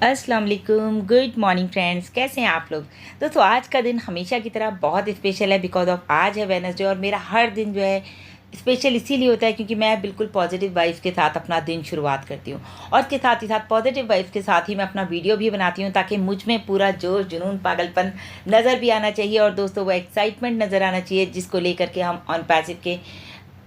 अस्सलाम वालेकुम, good morning friends. कैसे हैं आप लोग। दोस्तों आज का दिन हमेशा की तरह बहुत स्पेशल है बिकॉज ऑफ आज है वेडनेसडे। और मेरा हर दिन जो है स्पेशल इसीलिए होता है क्योंकि मैं बिल्कुल पॉजिटिव वाइब्स के साथ अपना दिन शुरुआत करती हूँ। और इसके साथ ही साथ पॉजिटिव वाइब्स के साथ ही मैं अपना वीडियो भी बनाती हूँ ताकि मुझ में पूरा जोश जुनून पागलपन नज़र भी आना चाहिए और दोस्तों वो एक्साइटमेंट नज़र आना चाहिए जिसको लेकर के हम ऑन पैसिव के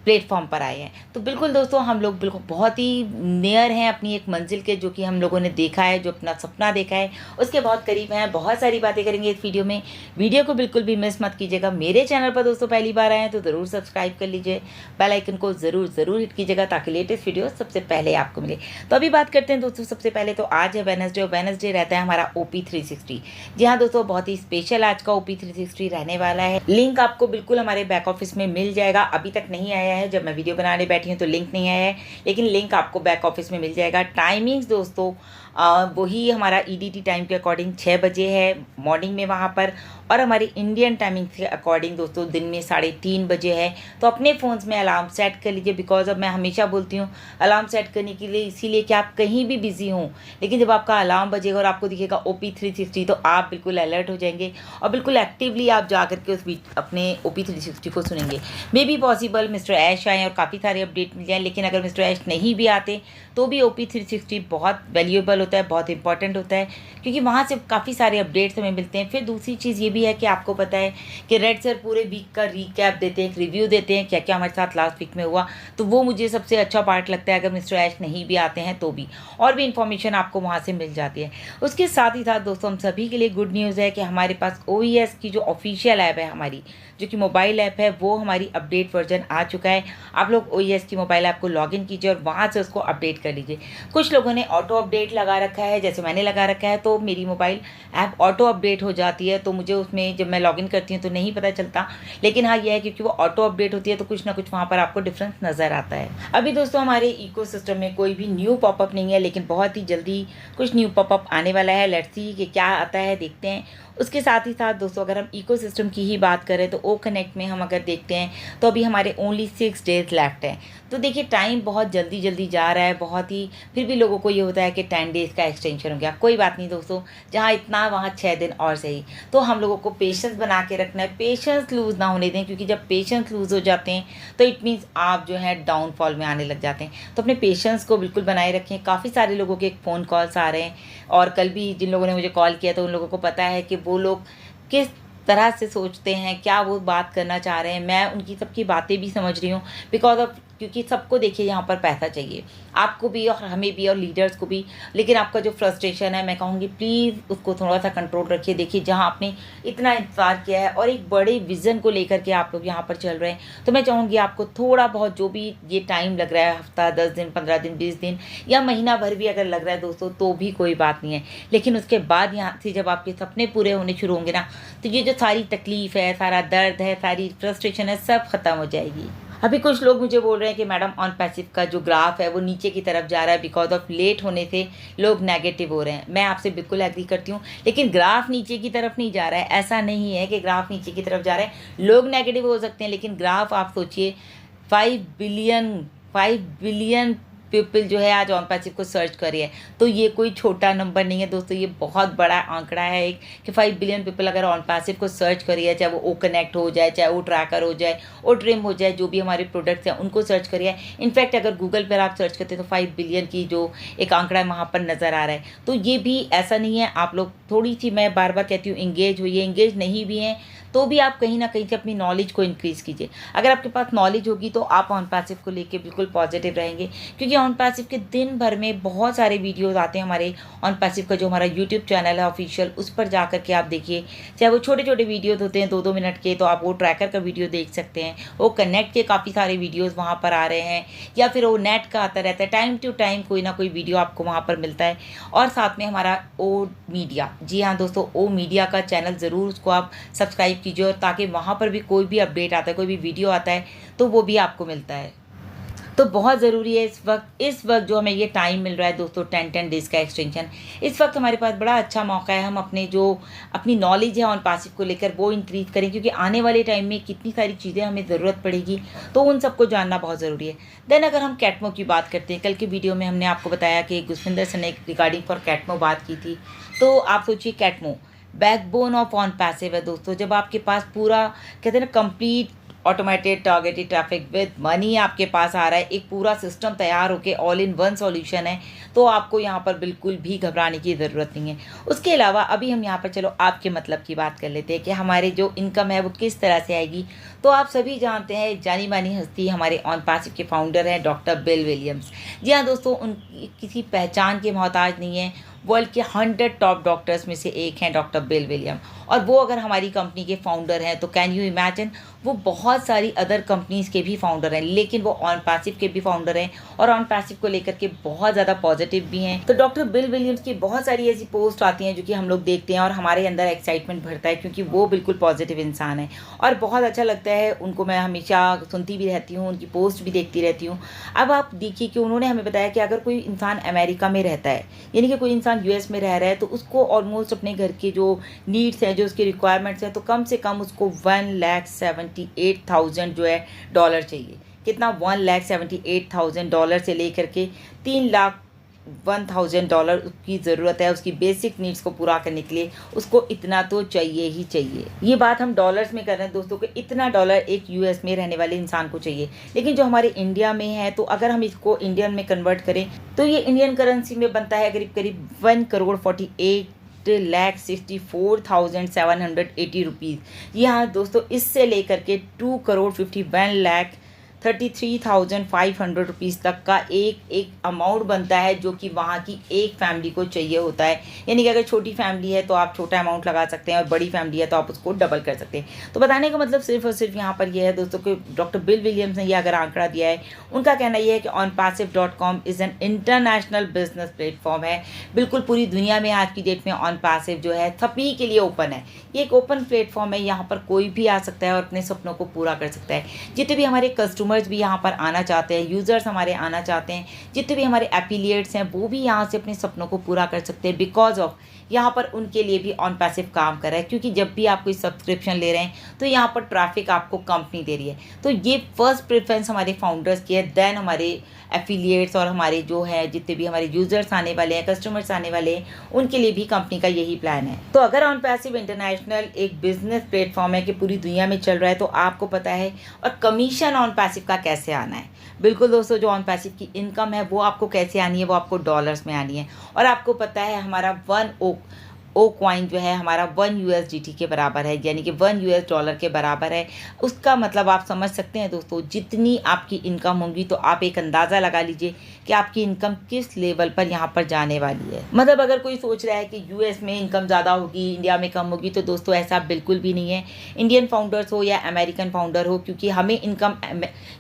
प्लेटफॉर्म पर आए हैं। तो बिल्कुल दोस्तों हम लोग बिल्कुल बहुत ही नियर हैं अपनी एक मंजिल के, जो कि हम लोगों ने देखा है, जो अपना सपना देखा है उसके बहुत करीब हैं। बहुत सारी बातें करेंगे इस वीडियो में। वीडियो को बिल्कुल भी मिस मत कीजिएगा। मेरे चैनल पर दोस्तों पहली बार आए हैं तो ज़रूर सब्सक्राइब कर लीजिए, बेल आइकन को ज़रूर हिट कीजिएगा ताकि लेटेस्ट वीडियो सबसे पहले आपको मिले। तो अभी बात करते हैं दोस्तों। सबसे पहले तो आज है वेडनेसडे और वेडनेसडे रहता है हमारा OP360। जी हाँ दोस्तों, बहुत ही स्पेशल आज का OP360 रहने वाला है। लिंक आपको बिल्कुल हमारे बैक ऑफिस में मिल जाएगा। अभी तक नहीं आया है, जब मैं वीडियो बनाने बैठी हूँ तो लिंक नहीं आया है, लेकिन लिंक आपको बैक ऑफिस में मिल जाएगा। टाइमिंग्स दोस्तों वही हमारा EDT टाइम के अकॉर्डिंग 6 बजे है मॉर्निंग में वहाँ पर, और हमारी इंडियन टाइमिंग के अकॉर्डिंग दोस्तों दिन में 3:30 बजे है। तो अपने फ़ोन्स में अलार्म सेट कर लीजिए बिकॉज अब मैं हमेशा बोलती हूँ अलार्म सेट करने के लिए, इसीलिए कि आप कहीं भी बिजी हों, लेकिन जब आपका अलार्म बजेगा और आपको दिखेगा OP360 तो आप बिल्कुल अलर्ट हो जाएंगे और बिल्कुल एक्टिवली आप जा करके उस अपने OP360 को सुनेंगे। मे बी पॉसिबल मिस्टर ऐश आएँ और काफ़ी सारे अपडेट मिल जाएँ, लेकिन अगर मिस्टर ऐश नहीं भी आते तो भी OP360 बहुत वैल्यूएबल होता है, बहुत इंपॉर्टेंट होता है क्योंकि वहाँ से काफ़ी सारे अपडेट्स हमें मिलते हैं। फिर दूसरी चीज़ ये भी है कि आपको पता है कि रेड सर पूरे वीक का रीकैप देते हैं, एक रिव्यू देते हैं क्या क्या हमारे साथ लास्ट वीक में हुआ। तो वो मुझे सबसे अच्छा पार्ट लगता है अगर मिस्टर ऐश नहीं भी आते हैं तो भी, और भी इन्फॉर्मेशन आपको वहाँ से मिल जाती है। उसके साथ ही साथ दोस्तों हम सभी के लिए गुड न्यूज़ है कि हमारे पास OES की जो ऑफिशियल ऐप है हमारी, जो कि मोबाइल ऐप है, वो हमारी अपडेट वर्जन आ चुका है। आप लोग OES की मोबाइल ऐप को लॉगिन कीजिए और वहाँ से उसको अपडेट कर लीजिए। कुछ लोगों ने ऑटो अपडेट लगा रखा है, जैसे मैंने लगा रखा है, तो मेरी मोबाइल ऐप ऑटो अपडेट हो जाती है, तो मुझे उसमें जब मैं लॉगिन करती हूँ तो नहीं पता चलता। लेकिन हाँ यह है क्योंकि वो ऑटो अपडेट होती है तो कुछ ना कुछ वहाँ पर आपको डिफरेंस नज़र आता है। अभी दोस्तों हमारे इकोसिस्टम में कोई भी न्यू पॉपअप नहीं है, लेकिन बहुत ही जल्दी कुछ न्यू पॉपअप आने वाला है। लेट्स सी कि क्या आता है, देखते हैं। उसके साथ ही साथ दोस्तों अगर हम इकोसिस्टम की ही बात करें तो O कनेक्ट में हम अगर देखते हैं तो अभी हमारे ओनली 6 डेज लेफ्ट हैं। तो देखिए टाइम बहुत जल्दी जा रहा है, बहुत ही। फिर भी लोगों को ये होता है कि 10 डेज़ का एक्सटेंशन हो गया। कोई बात नहीं दोस्तों, जहाँ इतना वहाँ 6 दिन और सही। तो हम लोगों को पेशेंस बना के रखना है, पेशेंस लूज़ ना होने दें, क्योंकि जब पेशेंस लूज़ हो जाते हैं तो इट मीन्स आप जो है डाउनफॉल में आने लग जाते हैं। तो अपने पेशेंस को बिल्कुल बनाए रखें। काफ़ी सारे लोगों के फ़ोन कॉल्स आ रहे हैं और कल भी जिन लोगों ने मुझे कॉल किया तो उन लोगों को पता है कि वो लोग किस तरह से सोचते हैं, क्या वो बात करना चाह रहे हैं। मैं उनकी सबकी बातें भी समझ रही हूँ बिकॉज ऑफ, क्योंकि सबको देखिए यहाँ पर पैसा चाहिए, आपको भी और हमें भी और लीडर्स को भी। लेकिन आपका जो फ्रस्ट्रेशन है, मैं कहूँगी प्लीज़ उसको थोड़ा सा कंट्रोल रखिए। देखिए जहाँ आपने इतना इंतज़ार किया है और एक बड़े विज़न को लेकर के आप लोग यहाँ पर चल रहे हैं, तो मैं चाहूँगी आपको थोड़ा बहुत जो भी ये टाइम लग रहा है, हफ्ता 10 दिन 15 दिन 20 दिन या महीना भर भी अगर लग रहा है दोस्तों, तो भी कोई बात नहीं है। लेकिन उसके बाद यहाँ से जब आपके सपने पूरे होने शुरू होंगे ना, तो ये जो सारी तकलीफ़ है, सारा दर्द है, सारी फ्रस्ट्रेशन है, सब ख़त्म हो जाएगी। अभी कुछ लोग मुझे बोल रहे हैं कि मैडम ऑन पैसिव का जो ग्राफ है वो नीचे की तरफ जा रहा है बिकॉज ऑफ लेट होने से लोग नेगेटिव हो रहे हैं। मैं आपसे बिल्कुल एग्री करती हूँ, लेकिन ग्राफ नीचे की तरफ नहीं जा रहा है। ऐसा नहीं है कि ग्राफ नीचे की तरफ जा रहा है। लोग नेगेटिव हो सकते हैं, लेकिन ग्राफ आप सोचिए 5 बिलियन पीपल जो है आज ऑन पैसिव को सर्च करे है, तो ये कोई छोटा नंबर नहीं है दोस्तों, ये बहुत बड़ा आंकड़ा है एक, कि 5 बिलियन पीपल अगर ऑन पैसिव को सर्च करिए, चाहे वो O कनेक्ट हो जाए, चाहे वो ट्रैकर हो जाए, ओ ट्रिम हो जाए, जो भी हमारे प्रोडक्ट्स हैं उनको सर्च करिए। इनफैक्ट अगर गूगल पर आप सर्च करते हैं तो 5 बिलियन की जो एक आंकड़ा है वहाँ पर नज़र आ रहा है। तो ये भी ऐसा नहीं है। आप लोग थोड़ी सी, मैं बार बार कहती हूँ, इंगेज हुई है। इंगेज नहीं भी हैं तो भी आप कहीं ना कहीं से अपनी नॉलेज को इंक्रीज़ कीजिए। अगर आपके पास नॉलेज होगी तो आप ऑन पैसिव को लेके बिल्कुल पॉजिटिव रहेंगे, क्योंकि ऑन पैसिव के दिन भर में बहुत सारे वीडियोस आते हैं। हमारे ऑन पैसिव का जो हमारा यूट्यूब चैनल है ऑफिशियल, उस पर जा कर के आप देखिए, चाहे वो छोटे छोटे वीडियोस होते हैं 2-2 मिनट के, तो आप वो ट्रैकर का वीडियो देख सकते हैं। वो कनेक्ट के काफ़ी सारे वीडियोज़ वहाँ पर आ रहे हैं, या फिर वो नेट का आता रहता है। टाइम टू टाइम कोई ना कोई वीडियो आपको वहाँ पर मिलता है। और साथ में हमारा O मीडिया, जी हाँ दोस्तों, O मीडिया का चैनल ज़रूर उसको आप सब्सक्राइब कीजिए, और ताकि वहाँ पर भी कोई भी अपडेट आता है, कोई भी वीडियो आता है, तो वो भी आपको मिलता है। तो बहुत ज़रूरी है इस वक्त जो हमें ये टाइम मिल रहा है दोस्तों 10 डेज़ का एक्सटेंशन, इस वक्त हमारे पास बड़ा अच्छा मौका है हम अपनी नॉलेज है ऑन पासिव को लेकर वो इंक्रीज़ करें, क्योंकि आने वाले टाइम में कितनी सारी चीज़ें हमें ज़रूरत पड़ेगी, तो उन सबको जानना बहुत ज़रूरी है। देन अगर हम कैटमो की बात करते हैं, कल की वीडियो में हमने आपको बताया कि गुरविंदर सर ने रिगार्डिंग फॉर कैटमो बात की थी। तो आप सोचिए कैटमो बैकबोन ऑफ ऑन पैसिव है दोस्तों। जब आपके पास पूरा कहते हैं ना complete automated targeted traffic with money आपके पास आ रहा है, एक पूरा सिस्टम तैयार होके ऑल इन वन सॉल्यूशन है, तो आपको यहाँ पर बिल्कुल भी घबराने की ज़रूरत नहीं है। उसके अलावा अभी हम यहाँ पर चलो आपके मतलब की बात कर लेते हैं कि हमारे जो इनकम है वो किस तरह से आएगी। तो आप सभी जानते हैं जानी मानी हस्ती हमारे ऑन पैसिव के फाउंडर हैं डॉक्टर बिल विलियम्स। जी हाँ दोस्तों, उनकी किसी पहचान के मोहताज नहीं है, वर्ल्ड के 100 टॉप डॉक्टर्स में से एक हैं डॉक्टर बिल विलियम, और वो अगर हमारी कंपनी के फाउंडर हैं तो कैन यू इमेजिन वो बहुत सारी अदर कंपनीज़ के भी फाउंडर हैं, लेकिन वो ऑन पैसिव के भी फाउंडर हैं और ऑन पैसिव को लेकर के बहुत ज़्यादा पॉजिटिव भी हैं। तो डॉक्टर बिल विलियम्स की बहुत सारी ऐसी पोस्ट आती हैं जो कि हम लोग देखते हैं और हमारे अंदर एक्साइटमेंट भरता है, क्योंकि वो बिल्कुल पॉजिटिव इंसान है और बहुत अच्छा लगता है उनको। मैं हमेशा सुनती भी रहती हूँ, उनकी पोस्ट भी देखती रहती हूँ। अब आप देखिए कि उन्होंने हमें बताया कि अगर कोई इंसान अमेरिका में रहता है, यानी कि कोई इंसान यूएस में रह रहा है, तो उसको ऑलमोस्ट अपने घर के जो नीड्स हैं, जो उसके रिक्वायरमेंट्स हैं, तो कम से कम उसको 1,78,000 जो है डॉलर चाहिए। कितना? $1,78,000 से लेकर के $3,01,000 की ज़रूरत है उसकी बेसिक नीड्स को पूरा करने के लिए। उसको इतना तो चाहिए ही चाहिए। ये बात हम डॉलर्स में कर रहे हैं दोस्तों, कि इतना डॉलर एक यूएस में रहने वाले इंसान को चाहिए। लेकिन जो हमारे इंडिया में है, तो अगर हम इसको इंडियन में कन्वर्ट करें तो ये इंडियन करेंसी में बनता है करीब करीब 1,48,64,780 रुपीज़। यहाँ दोस्तों इससे लेकर के 2,51,33,500 रुपीज़ तक का एक अमाउंट बनता है, जो कि वहाँ की एक फैमिली को चाहिए होता है। यानी कि अगर छोटी फैमिली है तो आप छोटा अमाउंट लगा सकते हैं और बड़ी फैमिली है तो आप उसको डबल कर सकते हैं। तो बताने का मतलब सिर्फ और सिर्फ यहाँ पर यह है दोस्तों कि डॉक्टर बिल विलियम्स ने यह अगर आंकड़ा दिया है, उनका कहना यह है कि onpassive.com is an international business platform है। बिल्कुल पूरी दुनिया में आज की डेट में ऑन पैसिव जो है सभी के लिए ओपन है। ये एक ओपन प्लेटफॉर्म है, यहाँ पर कोई भी आ सकता है और अपने सपनों को पूरा कर सकता है। जितने भी हमारे कस्टमर्स भी यहाँ पर आना चाहते हैं, यूज़र्स हमारे आना चाहते हैं, जितने भी हमारे एफिलिएट्स हैं, वो भी यहाँ से अपने सपनों को पूरा कर सकते हैं, बिकॉज ऑफ यहाँ पर उनके लिए भी ऑन पैसिव काम कर रहा है। क्योंकि जब भी आप कोई सब्सक्रिप्शन ले रहे हैं तो यहाँ पर ट्रैफिक आपको कंपनी दे रही है। तो ये फर्स्ट प्रेफरेंस हमारे फाउंडर्स की है, देन हमारे एफिलिएट्स और हमारे जो है जितने भी हमारे यूज़र्स आने वाले हैं, कस्टमर्स आने वाले हैं, उनके लिए भी कंपनी का यही प्लान है। तो अगर ऑन पैसिव इंटरनेशनल एक बिजनेस प्लेटफॉर्म है कि पूरी दुनिया में चल रहा है, तो आपको पता है और कमीशन ऑन पैसिव का कैसे आना है। बिल्कुल दोस्तों, जो ऑन पैसिव की इनकम है वो आपको कैसे आनी है, वो आपको डॉलर्स में आनी है। और आपको पता है हमारा ओ कॉइन जो है हमारा 1 USDT के बराबर है, यानी कि $1 के बराबर है। उसका मतलब आप समझ सकते हैं दोस्तों, जितनी आपकी इनकम होगी तो आप एक अंदाज़ा लगा लीजिए कि आपकी इनकम किस लेवल पर यहाँ पर जाने वाली है। मतलब अगर कोई सोच रहा है कि यूएस में इनकम ज़्यादा होगी, इंडिया में कम होगी, तो दोस्तों ऐसा बिल्कुल भी नहीं है। इंडियन फाउंडर्स हो या अमेरिकन फाउंडर हो, क्योंकि हमें इनकम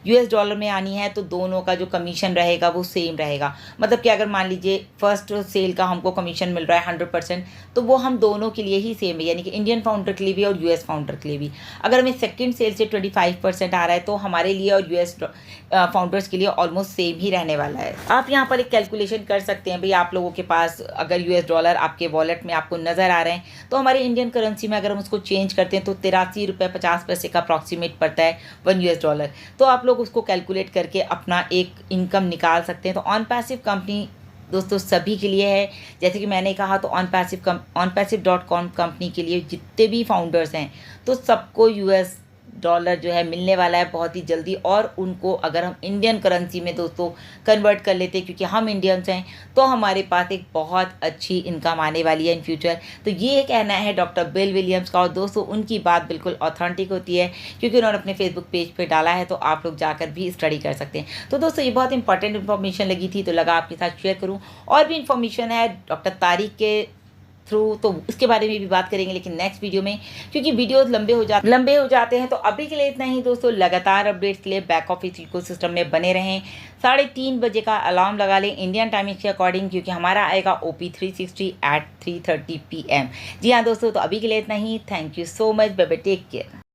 US डॉलर में आनी है तो दोनों का जो कमीशन रहेगा वो सेम रहेगा। मतलब कि अगर मान लीजिए फर्स्ट सेल का हमको कमीशन मिल रहा है 100%, तो वो हम दोनों के लिए ही सेम है, यानी कि इंडियन फाउंडर के लिए भी और यूएस फाउंडर के लिए भी। अगर हमें सेकंड सेल से 25% आ रहा है तो हमारे लिए और यूएस फाउंडर्स के लिए ऑलमोस्ट सेम ही रहने वाला है। आप यहाँ पर एक कैलकुलेशन कर सकते हैं भाई, आप लोगों के पास अगर US डॉलर आपके वॉलेट में आपको नज़र आ रहे हैं, तो हमारे इंडियन करेंसी में अगर हम उसको चेंज करते हैं तो 83 रुपये 50 पैसे का अप्रॉक्सीमेट पड़ता है 1 US डॉलर। तो आप लोग उसको कैलकुलेट करके अपना एक इनकम निकाल सकते हैं। तो ऑन पैसिव कंपनी दोस्तों सभी के लिए है। जैसे कि मैंने कहा, तो onpassive.com कंपनी के लिए जितने भी फाउंडर्स हैं तो सबको US डॉलर जो है मिलने वाला है बहुत ही जल्दी। और उनको अगर हम इंडियन करेंसी में दोस्तों कन्वर्ट कर लेते हैं, क्योंकि हम इंडियंस हैं, तो हमारे पास एक बहुत अच्छी इनकम आने वाली है इन फ्यूचर। तो ये कहना है डॉक्टर बिल विलियम्स का, और दोस्तों उनकी बात बिल्कुल ऑथेंटिक होती है, क्योंकि उन्होंने अपने फेसबुक पेज पे डाला है, तो आप लोग जाकर भी स्टडी कर सकते हैं। तो दोस्तों ये बहुत इंपॉर्टेंट इन्फॉर्मेशन लगी थी, तो लगा आपके साथ शेयर करूँ। और भी इन्फॉर्मेशन है डॉक्टर तारिक के थ्रू, तो उसके बारे में भी बात करेंगे, लेकिन नेक्स्ट वीडियो में, क्योंकि वीडियोस लंबे हो जाते हैं। तो अभी के लिए इतना ही दोस्तों। लगातार अपडेट्स के लिए बैक ऑफिस इकोसिस्टम में बने रहें। 3:30 बजे का अलार्म लगा लें इंडियन टाइमिंग के अकॉर्डिंग, क्योंकि हमारा आएगा OP 360 at 3:30 PM। जी हाँ दोस्तों, तो अभी के लिए इतना ही। Thank you so much, bye bye, take care.